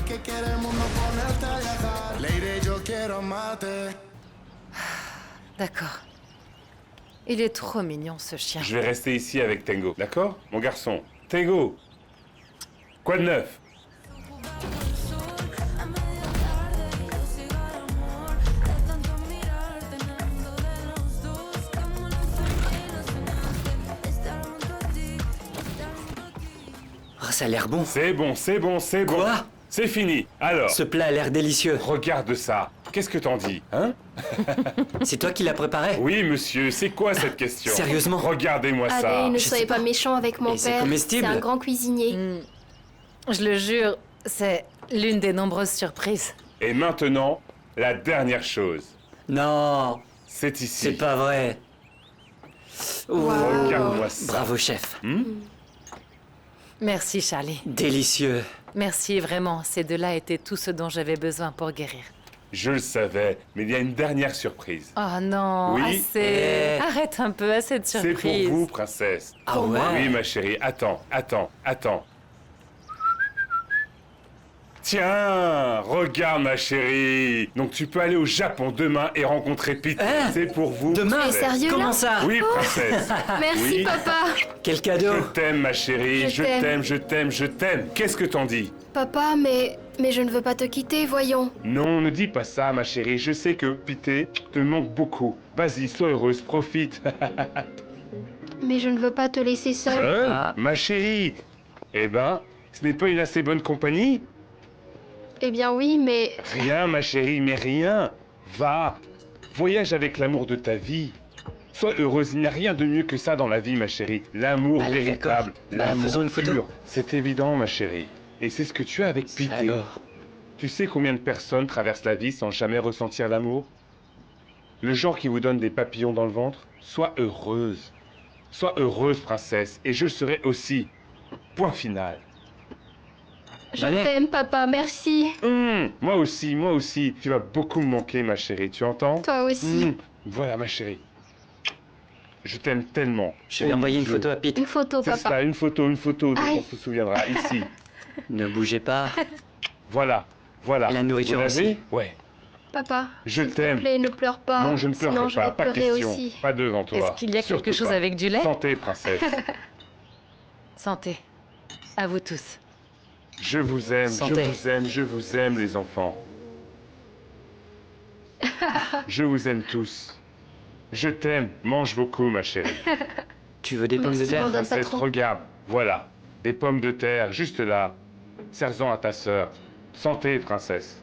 que quiere el mundo ponerte a viajar. Lady, yo quiero amarte. D'accord. Il est trop mignon, ce chien. Je vais rester ici avec Tango, d'accord? Mon garçon. Tango! Quoi de neuf? Oh, ça a l'air bon. C'est bon, c'est bon, c'est bon. Quoi? C'est fini. Alors, Ce plat a l'air délicieux. regarde ça. Qu'est-ce que t'en dis, hein? C'est toi qui l'as préparé? Oui, monsieur, c'est quoi cette question? Sérieusement? Regardez-moi ça. Allez, ne Je soyez sais pas pas. méchant avec mon Et c'est père. comestible? C'est un grand cuisinier. Je le jure, c'est l'une des nombreuses surprises. Et maintenant, la dernière chose. Non, C'est ici. c'est pas vrai. Ouh. Regarde-moi ça. Bravo, chef. Merci, Charlie. Délicieux. Merci, vraiment. Ces deux-là étaient tout ce dont j'avais besoin pour guérir. Je le savais, mais il y a une dernière surprise. Oh non, Oui. assez. Arrête un peu, assez de C'est surprises. pour vous, princesse. Ah ouais? Oui, ma chérie, attends. Tiens, regarde ma chérie. Donc tu peux aller au Japon demain et rencontrer Pete. Hein? C'est pour vous. Demain? Tu es sérieux Comment là ça? Oui, princesse. Merci Oui. papa. Quel cadeau? Je t'aime, ma chérie. Je t'aime. Je t'aime. Qu'est-ce que t'en dis? Papa, mais je ne veux pas te quitter, voyons. Non, ne dis pas ça, ma chérie. Je sais que Pete te manque beaucoup. Vas-y, sois heureuse, profite. Mais je ne veux pas te laisser seule. Ah. Ma chérie. Eh ben, ce n'est pas une assez bonne compagnie? Eh bien oui, mais Rien, ma chérie, mais rien. Va. Voyage avec l'amour de ta vie. Sois heureuse, il n'y a rien de mieux que ça dans la vie, ma chérie. L'amour Allez, véritable. d'accord. Bah, L'amour faisons une photo. pur. C'est évident, ma chérie. Et c'est ce que tu as avec Pete. Alors, Tu sais combien de personnes traversent la vie sans jamais ressentir l'amour? Le genre qui vous donne des papillons dans le ventre? Sois heureuse. Sois heureuse, princesse. Et je serai aussi. Point final. je Allez. t'aime papa, merci. Moi aussi. Tu vas beaucoup me manquer, ma chérie. Tu entends? Toi aussi. Voilà, ma chérie. Je t'aime tellement. je vais envoyer une photo à Pete. Une photo C'est papa. ça, une photo dont Aïe. on se souviendra. Ici. Ne bougez pas. Voilà. Et la nourriture Vous l'avez? aussi. Ouais. Papa, Je s'il te t'aime. plaît, ne pleure pas. Non, je ne Sinon, pleurerai je pas. vais Pas pleurer question. aussi. Pas devant toi. Est-ce qu'il y a quelque Surtout chose pas. avec du lait? Santé, princesse. Santé. À vous tous. Je vous aime, Santé. je vous aime, les enfants. Je vous aime tous. Je t'aime. Mange beaucoup, ma chérie. Tu veux des pommes de Merci, terre? Brandon. Donne pas Princesse, trop. regarde. Voilà. Des pommes de terre, juste là. Sers-en à ta sœur. Santé, princesse.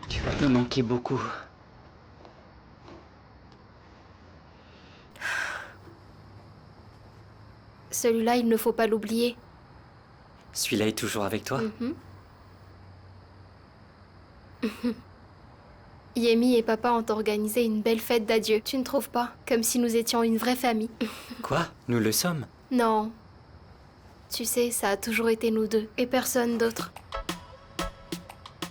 Tu vas me manquer beaucoup. Celui-là, il ne faut pas l'oublier. Celui-là est toujours avec toi? Yemi et papa ont organisé une belle fête d'adieu. Tu ne trouves pas? Comme si nous étions une vraie famille. Quoi? Nous le sommes? Non. Tu sais, ça a toujours été nous deux et personne d'autre.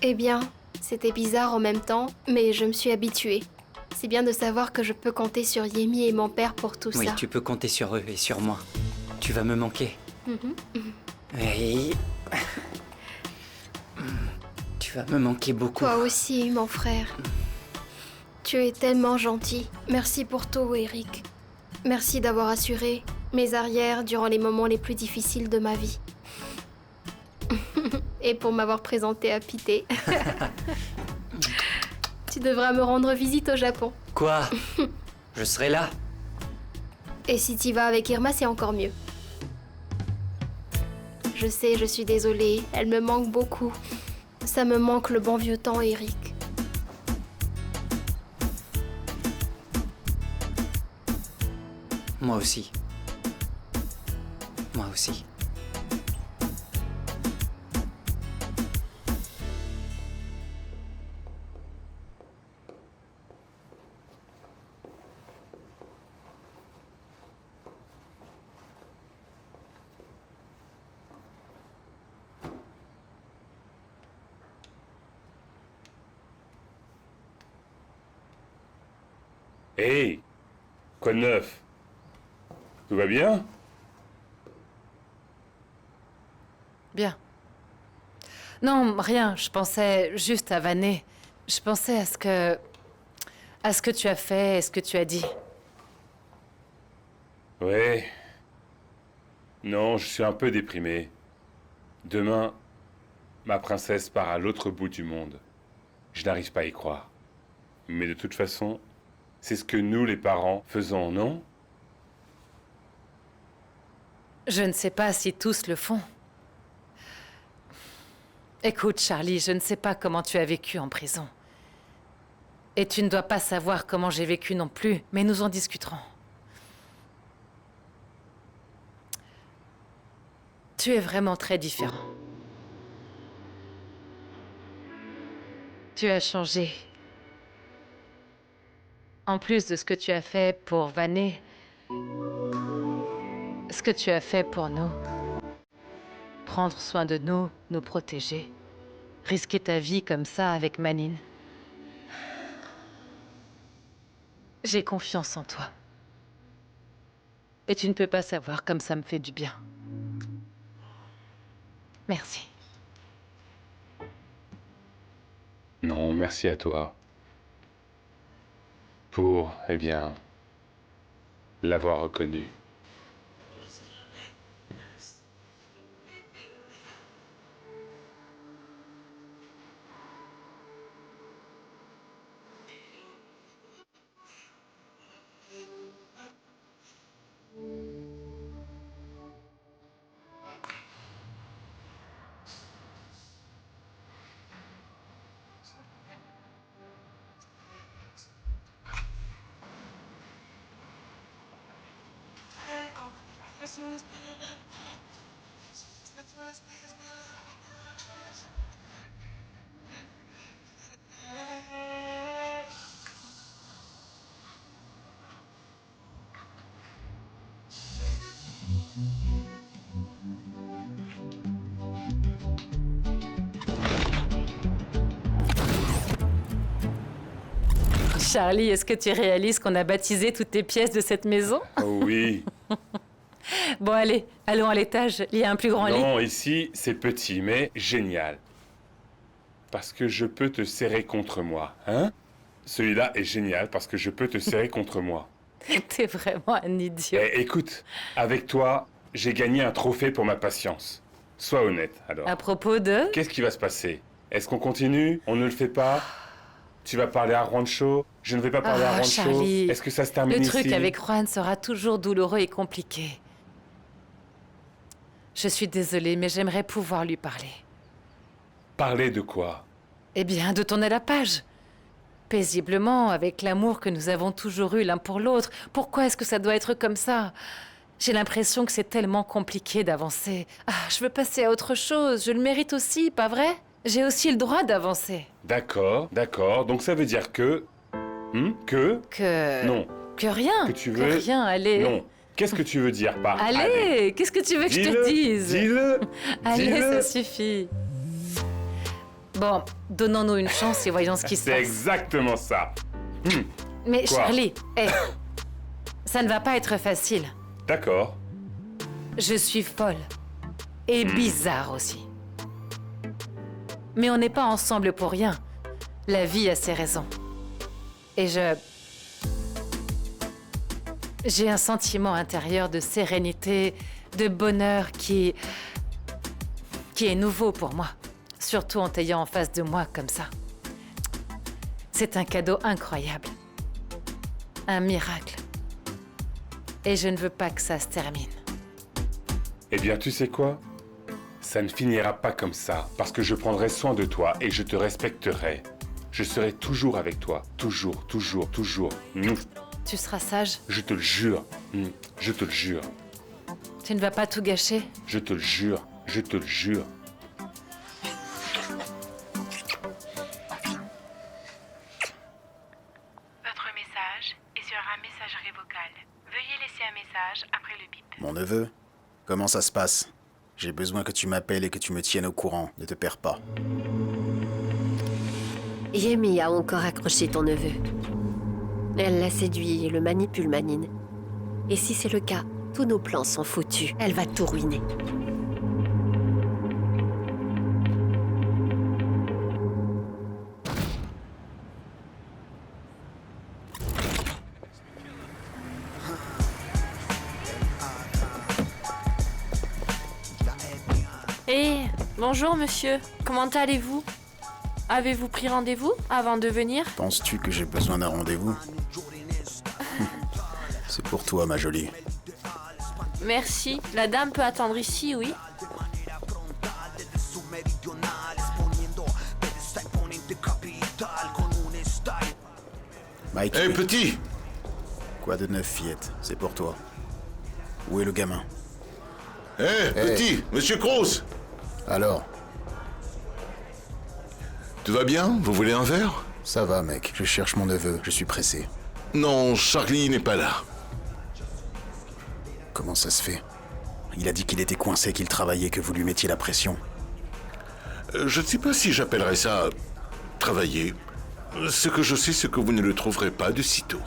Eh bien, c'était bizarre en même temps, mais je me suis habituée. C'est bien de savoir que je peux compter sur Yemi et mon père pour tout Oui, ça. tu peux compter sur eux et sur moi. Tu vas me manquer. Et... Tu vas me manquer beaucoup. Toi aussi, mon frère. Tu es tellement gentil. Merci pour tout, Eric. Merci d'avoir assuré mes arrières durant les moments les plus difficiles de ma vie. Et pour m'avoir présenté à Pité. Tu devras me rendre visite au Japon. Quoi? Je serai là. Et si t'y vas avec Irma, c'est encore mieux. Je sais, je suis désolée. Elle me manque beaucoup. Ça me manque le bon vieux temps, Eric. Moi aussi. Moi aussi. Hé! Quoi de neuf? Tout va bien? Bien. Non, rien. Je pensais juste à vanner. Je pensais à ce que tu as fait et ce que tu as dit. Ouais. Non, je suis un peu déprimé. Demain, ma princesse part à l'autre bout du monde. Je n'arrive pas à y croire. Mais de toute façon, c'est ce que nous, les parents, faisons, non? Je ne sais pas si tous le font. Écoute, Charlie, je ne sais pas comment tu as vécu en prison. Et tu ne dois pas savoir comment j'ai vécu non plus, mais nous en discuterons. Tu es vraiment très différent. Tu as changé. En plus de ce que tu as fait pour Vanné, ce que tu as fait pour nous. Prendre soin de nous, nous protéger. Risquer ta vie comme ça avec Manine. J'ai confiance en toi. Et tu ne peux pas savoir comme ça me fait du bien. Merci. Non, merci à toi. Pour, eh bien, l'avoir reconnu. Charlie, est-ce que tu réalises qu'on a baptisé toutes les pièces de cette maison? Oh oui. Bon, allez, allons à l'étage. Il y a un plus grand lit. Non, ici, c'est petit, mais génial. Parce que je peux te serrer contre moi, hein? Celui-là est génial parce que je peux te serrer contre moi. T'es vraiment un idiot. Eh, écoute, avec toi, j'ai gagné un trophée pour ma patience. Sois honnête, alors. À propos de... Qu'est-ce qui va se passer? Est-ce qu'on continue? On ne le fait pas? Tu vas parler à Juancho? Je ne vais pas parler à Juancho. Charlie, Est-ce que ça se termine le ici? truc avec Juan sera toujours douloureux et compliqué. Je suis désolée, mais j'aimerais pouvoir lui parler. Parler de quoi? Eh bien, de ton page. Paisiblement, avec l'amour que nous avons toujours eu l'un pour l'autre. Pourquoi est-ce que ça doit être comme ça? J'ai l'impression que c'est tellement compliqué d'avancer. Ah, je veux passer à autre chose. Je le mérite aussi, pas vrai? J'ai aussi le droit d'avancer. D'accord, d'accord. Donc ça veut dire que... Que... Non. Que rien. Que tu veux... Que rien, allez. Non. Qu'est-ce que tu veux dire par... Allez, qu'est-ce que tu veux que je te dise? Dis-le. Allez, Dis-le. ça suffit. Bon, donnons-nous une chance et voyons ce qui se C'est passe. exactement ça. Mais Quoi? Charlie, ça ne va pas être facile. D'accord. Je suis folle. Et bizarre aussi. Mais on n'est pas ensemble pour rien. La vie a ses raisons. Et j'ai un sentiment intérieur de sérénité, de bonheur qui est nouveau pour moi. Surtout en t'ayant en face de moi comme ça. C'est un cadeau incroyable. Un miracle. Et je ne veux pas que ça se termine. Eh bien, tu sais quoi? Ça ne finira pas comme ça, parce que je prendrai soin de toi et je te respecterai. Je serai toujours avec toi. Toujours, toujours, toujours. Tu seras sage? Je te le jure. Je te le jure. Tu ne vas pas tout gâcher? Je te le jure. Je te le jure. Votre message est sur un messagerie vocale. Veuillez laisser un message après le bip. Mon neveu, comment ça se passe? J'ai besoin que tu m'appelles et que tu me tiennes au courant. Ne te perds pas. Yemi a encore accroché ton neveu. Elle l'a séduit et le manipule, Manine. Et si c'est le cas, tous nos plans sont foutus. Elle va tout ruiner. Bonjour monsieur, comment allez-vous? Avez-vous pris rendez-vous avant de venir? Penses-tu que j'ai besoin d'un rendez-vous? C'est pour toi, ma jolie. Merci, la dame peut attendre ici, oui? Mike. Hé, petit! Quoi de neuf, fillette? C'est pour toi. Où est le gamin? Hé, petit! Monsieur Kroos! Alors? Tout va bien? Vous voulez un verre? Ça va, mec. Je cherche mon neveu. Je suis pressé. Non, Charlie n'est pas là. Comment ça se fait? Il a dit qu'il était coincé, qu'il travaillait, que vous lui mettiez la pression. Je ne sais pas si j'appellerais ça travailler. Ce que je sais, c'est que vous ne le trouverez pas de sitôt.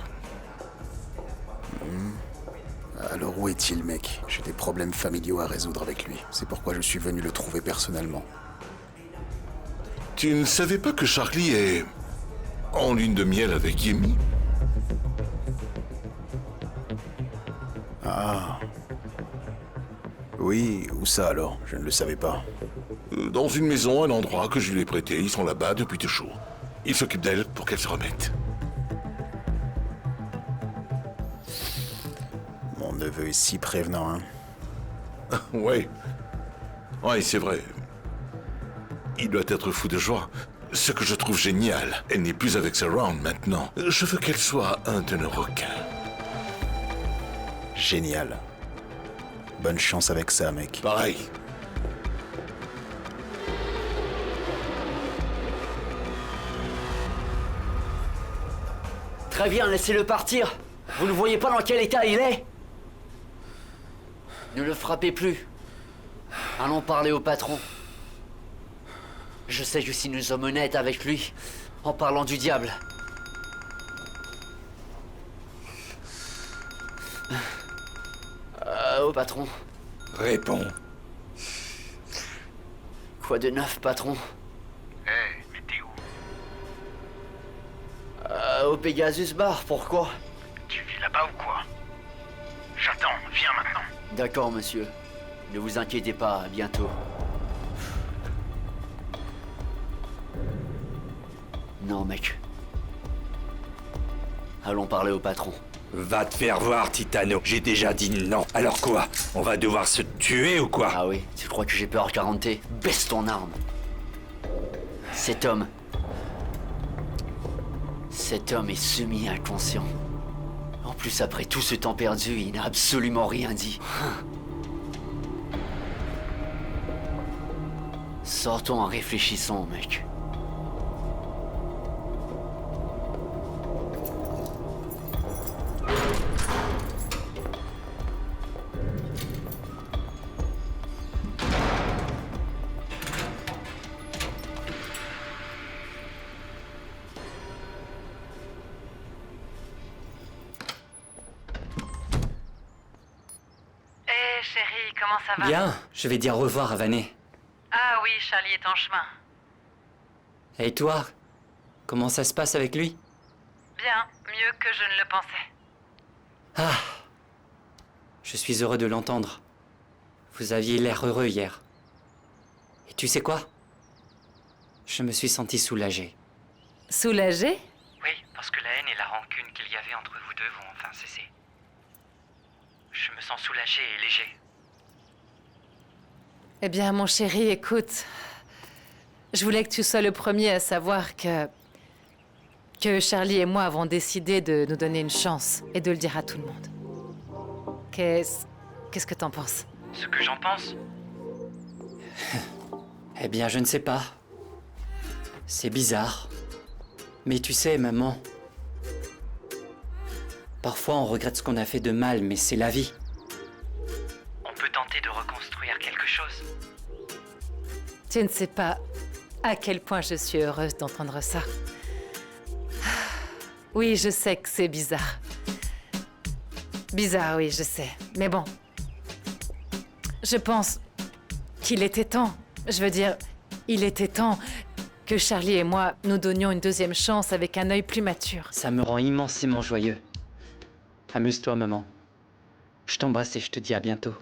Alors où est-il, mec? J'ai des problèmes familiaux à résoudre avec lui. C'est pourquoi je suis venu le trouver personnellement. Tu ne savais pas que Charlie est en lune de miel avec Yemi? Ah. Oui, où ça alors? Je ne le savais pas. Dans une maison, un endroit que je lui ai prêté. Ils sont là-bas depuis toujours. Il s'occupe d'elle pour qu'elle se remette. Mon neveu est si prévenant, hein? Ouais. Ouais, c'est vrai. Il doit être fou de joie. Ce que je trouve génial, elle n'est plus avec Surround maintenant. Je veux qu'elle soit un de nos requins. Génial. Bonne chance avec ça, mec. Pareil. Très bien, laissez-le partir. Vous ne voyez pas dans quel état il est? Ne le frappez plus. Allons parler au patron. Je sais que si nous sommes honnêtes avec lui, en parlant du diable. Au patron. Réponds. Quoi de neuf, patron? Mais t'es où? Au Pegasus Bar, pourquoi? Tu vis là-bas ou quoi? J'attends, viens maintenant. D'accord, monsieur. Ne vous inquiétez pas, à bientôt. Non, mec. Allons parler au patron. Va te faire voir, Titano. J'ai déjà dit non. Alors quoi? On va devoir se tuer ou quoi? Ah oui, tu crois que j'ai peur, Caranté? Baisse ton arme. Cet homme est semi-inconscient. En plus, après tout ce temps perdu, il n'a absolument rien dit. Sortons en réfléchissant, mec. Chérie, comment ça va? Bien, je vais dire au revoir à Vanet. Ah oui, Charlie est en chemin. Et toi? Comment ça se passe avec lui? Bien, mieux que je ne le pensais. Ah! Je suis heureux de l'entendre. Vous aviez l'air heureux hier. Et tu sais quoi? Je me suis senti soulagé. Soulagé? Oui, parce que la haine et la rancune qu'il y avait entre vous deux vont enfin cesser. Je me sens soulagé et léger. Eh bien, mon chéri, écoute. Je voulais que tu sois le premier à savoir que Charlie et moi avons décidé de nous donner une chance et de le dire à tout le monde. Qu'est-ce que t'en penses? Ce que j'en pense? Eh bien, je ne sais pas. C'est bizarre. Mais tu sais, maman, parfois on regrette ce qu'on a fait de mal, mais c'est la vie. On peut tenter de reconstruire quelque chose. Tu ne sais pas à quel point je suis heureuse d'entendre ça. Oui, je sais que c'est bizarre. Bizarre, oui, je sais. Mais bon, je pense qu'il était temps. Je veux dire, il était temps que Charlie et moi nous donnions une deuxième chance avec un œil plus mature. Ça me rend immensément joyeux. Amuse-toi, maman. Je t'embrasse et je te dis à bientôt.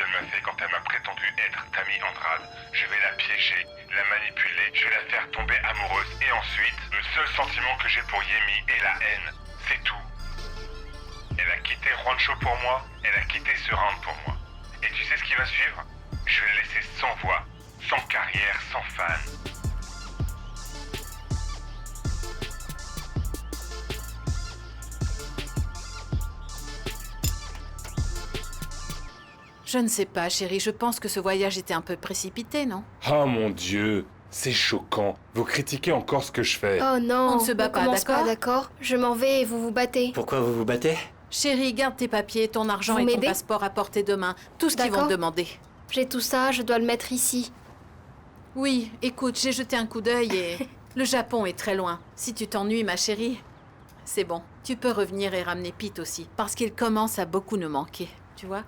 qu'elle m'a fait quand elle m'a prétendu être Tammy Andrade. Je vais la piéger, la manipuler, je vais la faire tomber amoureuse et ensuite, le seul sentiment que j'ai pour Yemi est la haine. C'est tout. Elle a quitté Juancho pour moi, elle a quitté ce round pour moi. Et tu sais ce qui va suivre? Je vais la laisser sans voix, sans carrière, sans fans. Je ne sais pas, chérie, je pense que ce voyage était un peu précipité, non? Oh mon Dieu, c'est choquant. Vous critiquez encore ce que je fais. Oh non, On ne se bat pas, commence d'accord? d'accord? Je m'en vais et vous vous battez. Pourquoi vous vous battez? Chérie, garde tes papiers, ton argent Vous et ton m'aidez? passeport à portée de main. Tout ce qu'ils vont D'accord. te demander. J'ai tout ça, je dois le mettre ici. Oui, écoute, j'ai jeté un coup d'œil et... le Japon est très loin. Si tu t'ennuies, ma chérie, c'est bon. Tu peux revenir et ramener Pete aussi. Parce qu'il commence à beaucoup nous manquer, tu vois?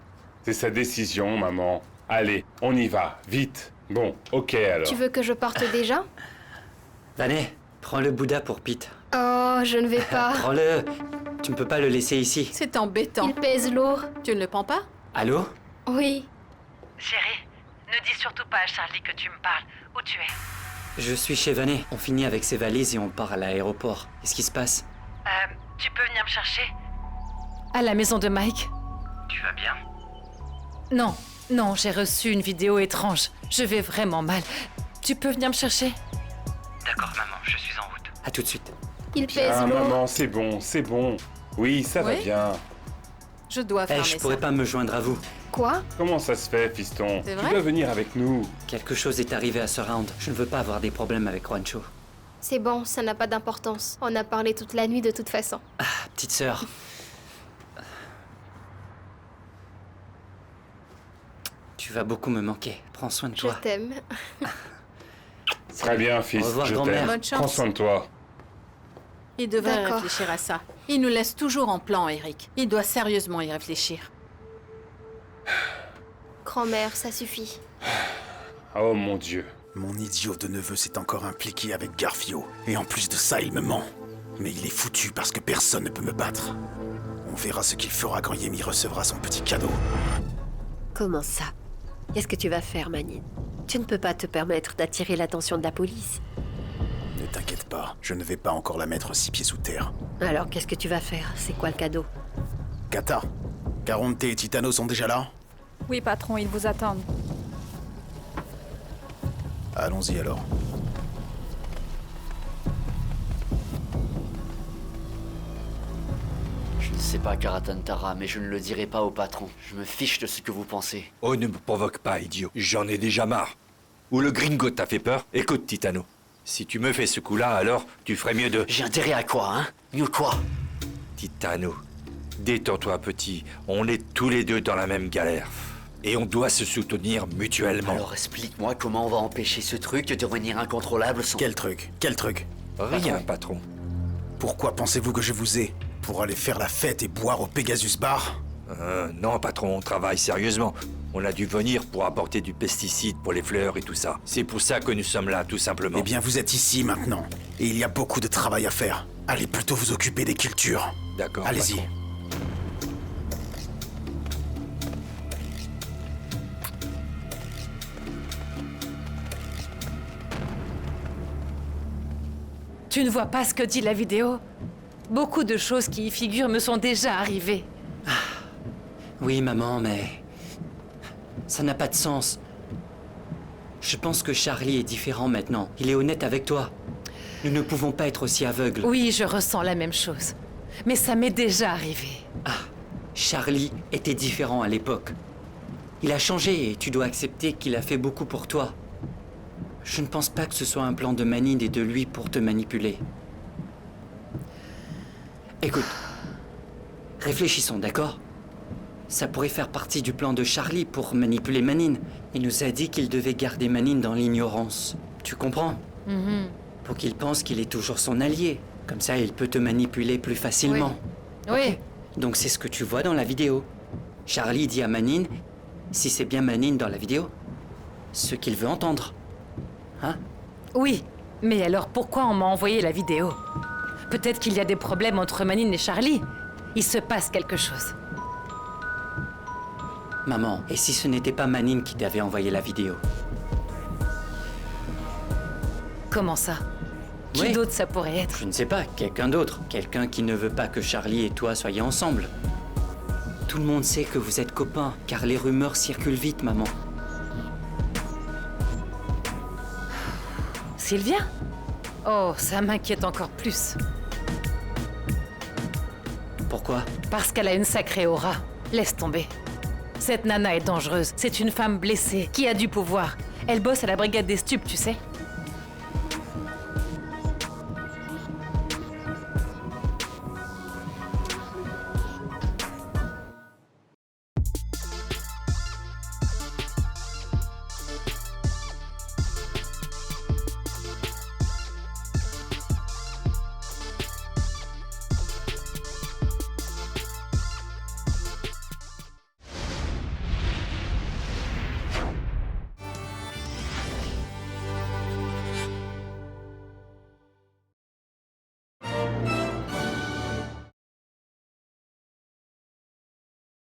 C'est sa décision, maman. Allez, on y va, vite. Bon, ok alors. Tu veux que je parte déjà? Vané, prends le Bouddha pour Pete. Oh, je ne vais pas. Prends-le. Tu ne peux pas le laisser ici. C'est embêtant. Il pèse lourd. Tu ne le prends pas? Allô? Oui. Chérie, ne dis surtout pas à Charlie que tu me parles. Où tu es? Je suis chez Vané. On finit avec ses valises et on part à l'aéroport. Qu'est-ce qui se passe? Tu peux venir me chercher? À la maison de Mike? Tu vas bien? Non, non, j'ai reçu une vidéo étrange. Je vais vraiment mal. Tu peux venir me chercher? D'accord, maman, je suis en route. À tout de suite. Il pèse Ah lourd. maman, c'est bon, c'est bon. Oui, ça va Oui? bien. Je dois Eh, fermer je pourrais ça. pas me joindre à vous. Quoi? Comment ça se fait, fiston? C'est Tu vrai? dois venir avec nous. Quelque chose est arrivé à ce round. Je ne veux pas avoir des problèmes avec Juancho. C'est bon, ça n'a pas d'importance. On a parlé toute la nuit de toute façon. Ah, petite sœur. Tu vas beaucoup me manquer. Prends soin de Je toi. t'aime. Très bien, fils, Au revoir, je grand-mère. t'aime. Bonne chance. Prends soin de toi. Il devrait D'accord. réfléchir à ça. Il nous laisse toujours en plan, Eric. Il doit sérieusement y réfléchir. Grand-mère, ça suffit. Oh mon Dieu. Mon idiot de neveu s'est encore impliqué avec Garfio. Et en plus de ça, il me ment. Mais il est foutu parce que personne ne peut me battre. On verra ce qu'il fera quand Yemi recevra son petit cadeau. Comment ça? Qu'est-ce que tu vas faire, Manine? Tu ne peux pas te permettre d'attirer l'attention de la police. Ne t'inquiète pas, je ne vais pas encore la mettre 6 pieds sous terre. Alors, qu'est-ce que tu vas faire? C'est quoi le cadeau? Kata, Caronte et Titano sont déjà là? Oui, patron, ils vous attendent. Allons-y alors. Je ne sais pas, Karatantara, mais je ne le dirai pas au patron. Je me fiche de ce que vous pensez. Oh, ne me provoque pas, idiot. J'en ai déjà marre. Ou le gringo t'a fait peur? Écoute, Titano. Si tu me fais ce coup-là, alors tu ferais mieux de... J'ai intérêt à quoi, hein? Mieux quoi? Titano, détends-toi, petit. On est tous les deux dans la même galère. Et on doit se soutenir mutuellement. Alors explique-moi comment on va empêcher ce truc de devenir incontrôlable sans... Quel truc? Quel truc? Rien, patron. Pourquoi pensez-vous que je vous ai? Pour aller faire la fête et boire au Pegasus Bar? Non, patron, on travaille sérieusement. On a dû venir pour apporter du pesticide pour les fleurs et tout ça. C'est pour ça que nous sommes là, tout simplement. Eh bien, vous êtes ici maintenant. Et il y a beaucoup de travail à faire. Allez plutôt vous occuper des cultures. D'accord, Allez-y. patron. Tu ne vois pas ce que dit la vidéo? Beaucoup de choses qui y figurent me sont déjà arrivées. Oui, maman, mais... ça n'a pas de sens. Je pense que Charlie est différent maintenant. Il est honnête avec toi. Nous ne pouvons pas être aussi aveugles. Oui, je ressens la même chose. Mais ça m'est déjà arrivé. Charlie était différent à l'époque. Il a changé et tu dois accepter qu'il a fait beaucoup pour toi. Je ne pense pas que ce soit un plan de Manine et de lui pour te manipuler. Écoute, réfléchissons, d'accord? Ça pourrait faire partie du plan de Charlie pour manipuler Manine. Il nous a dit qu'il devait garder Manine dans l'ignorance. Tu comprends? Pour qu'il pense qu'il est toujours son allié. Comme ça, il peut te manipuler plus facilement. Oui. Donc c'est ce que tu vois dans la vidéo. Charlie dit à Manine, si c'est bien Manine dans la vidéo, ce qu'il veut entendre. Hein? Oui, mais alors pourquoi on m'a envoyé la vidéo? Peut-être qu'il y a des problèmes entre Manine et Charlie. Il se passe quelque chose. Maman, et si ce n'était pas Manine qui t'avait envoyé la vidéo? Comment ça? Qui Oui. d'autre ça pourrait être? Je ne sais pas, quelqu'un d'autre. Quelqu'un qui ne veut pas que Charlie et toi soyez ensemble. Tout le monde sait que vous êtes copains, car les rumeurs circulent vite, maman. Sylvia? Oh, ça m'inquiète encore plus. Pourquoi? Parce qu'elle a une sacrée aura. Laisse tomber. Cette nana est dangereuse. C'est une femme blessée qui a du pouvoir. Elle bosse à la brigade des stupes, tu sais.